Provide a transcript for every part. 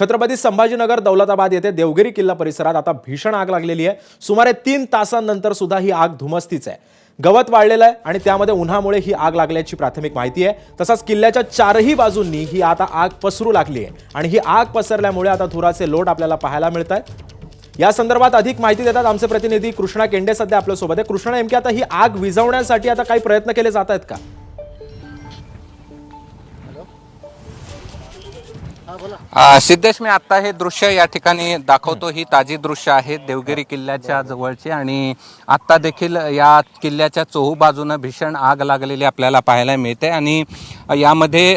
छत्रपती संभाजीनगर दौलताबाद येथे देवगिरी किल्ला परिसरात आता भीषण आग लागलेली आहे। सुमारे 3 तासांनंतर सुद्धा ही आग धुमसतीच आहे। गवत वाढलेलं आहे आणि त्यामध्ये उन्हामुळे ही आग लागल्याची प्राथमिक माहिती आहे। तसंच किल्ल्याच्या चारही बाजूंनी ही आता आग पसरू लागली आहे आणि ही आग पसरल्यामुळे आता धुराचे लोट आपल्याला पाहायला मिळतात। या संदर्भात अधिक माहिती देतात आमचे प्रतिनिधी कृष्णा केंडे सध्या आपल्या सोबत आहे। कृष्णा, नेमकी आता ही आग विझवण्यासाठी आता काही प्रयत्न केले जात आहेत का? सिद्धेश, मी आता हे दृश्य या ठिकाणी दाखवतो। ही ताजी दृश्य आहेत देवगिरी किल्ल्याच्या जवळची आणि आता देखील या किल्ल्याच्या चोहूबाजूने भीषण आग लागलेली आपल्याला पाहायला मिळते आणि यामध्ये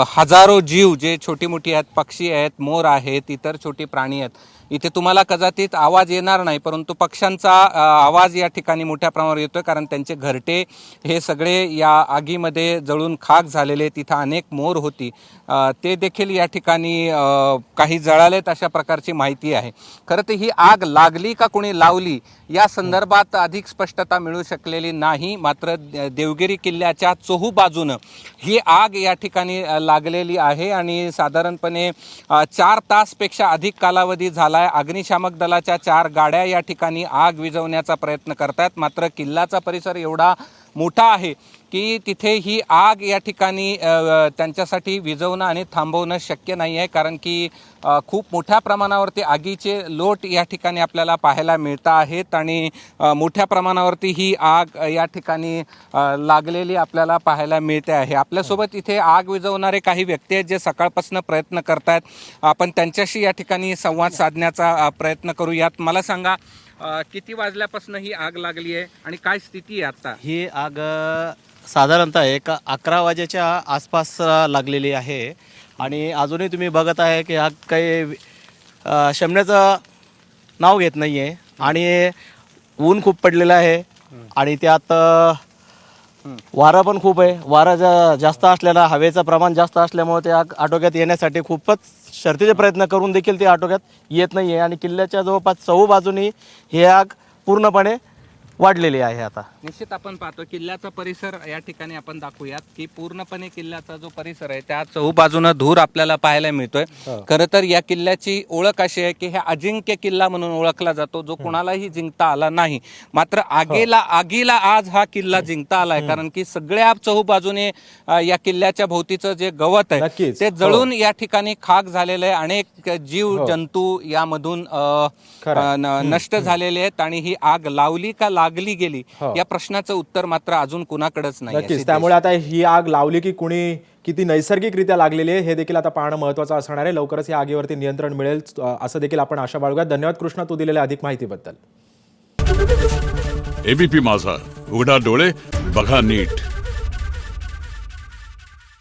हजारो जीव जे छोटी मोठी आहेत, पक्षी आहेत, मोर आहेत, इतर छोटी प्राणी आहेत। इथे तुम्हाला कदाचित आवाज येणार नाही, परंतु पक्ष्यांचा आवाज या ठिकाणी मोठ्या प्रमाणावर येतोय, कारण त्यांचे घरटे हे सगळे या आगीमध्ये जळून खाक झालेले। तिथं अनेक मोर होती, ते देखील या ठिकाणी काही जळालेत अशा प्रकारची माहिती आहे। खरं तर ही आग लागली का कोणी लावली या संदर्भात अधिक स्पष्टता मिळू शकलेली नाही। मात्र देवगिरी किल्ल्याच्या चोहूबाजूनं ही आग या ठिकाणी लागलेली आहे आणि साधारणपणे 4 तासपेक्षा अधिक कालावधी झाला आहे। अग्निशामक दलाच्या 4 गाड्या या ठिकाणी आग विझवण्याचा प्रयत्न करतात। मात्र किल्ल्याचा परिसर एवढा मोठा आहे की तिथे ही आग या ठिकाणी त्यांच्यासाठी विझवणं आणि थांबवणं शक्य नाही आहे, कारण की खूप मोठ्या प्रमाणावरती आगीचे लोट या ठिकाणी आपल्याला पाहायला मिळत आहेत आणि मोठ्या प्रमाणावरती ही आग या ठिकाणी लागलेली आपल्याला पाहायला मिळते आहे। आपल्यासोबत इथे आग विझवणारे काही व्यक्ती आहेत जे सकाळपासून प्रयत्न करतात। आपण त्यांच्याशी या ठिकाणी संवाद साधण्याचा प्रयत्न करूयात। मला सांगा, किती वाजल्यापासून ही आग लागली आहे आणि काय स्थिती आहे आता? ही आग साधारणतः 11 वाजेच्या आसपास लागलेली आहे आणि अजूनही तुम्ही बघत आहे की आग काही शमण्याचं नाव घेत नाही आहे आणि ऊन खूप पडलेलं आहे आणि त्यात वारा पण खूप आहे। वारा जास्त असलेला, हवेचं प्रमाण जास्त असल्यामुळे ते आग आटोक्यात येण्यासाठी खूपच शर्तीचे प्रयत्न करून देखील ते आटोक्यात येत नाही आहे आणि किल्ल्याच्या जवळपास चहू बाजूनी ही आग पूर्णपणे वाढलेली आहे। आता निश्चित आपण पाहतो किल्ल्याचा परिसर या ठिकाणी आपण दाखवूयात की पूर्णपणे किल्ल्याचा जो परिसर आहे त्या चहूबाजूने धूर आपल्याला पाहायला मिळतोय। खरं तर या किल्ल्याची ओळख अशी आहे की हे अजिंक्य किल्ला म्हणून ओळखला जातो, जो कोणालाही जिंकता आला नाही। मात्र आगीला आज हा किल्ला जिंकता आलाय, कारण की सगळ्या चहूबाजूने या किल्ल्याच्या भोवतीचं जे गवत आहे ते जळून या ठिकाणी खाक झालेलं आहे। अनेक जीव जंतू यामधून नष्ट झालेले आहेत आणि ही आग लावली का लागली गेली या प्रश्नाचं उत्तर मात्र अजून कुणाकडेच नाही। नक्कीच, त्यामुळे आता ही आग लावली की कुणी किती नैसर्गिकरित्या लागलेली आहे हे देखील आता पाहणं महत्त्वाचं असणार आहे। लवकरच या आगीवरती नियंत्रण मिळेल असं देखील आपण आशा बाळगूयात। धन्यवाद कृष्णा, तू दिलेल्या अधिक माहितीबद्दल। एबीपी माझा, उघडा डोळे बघा नीट।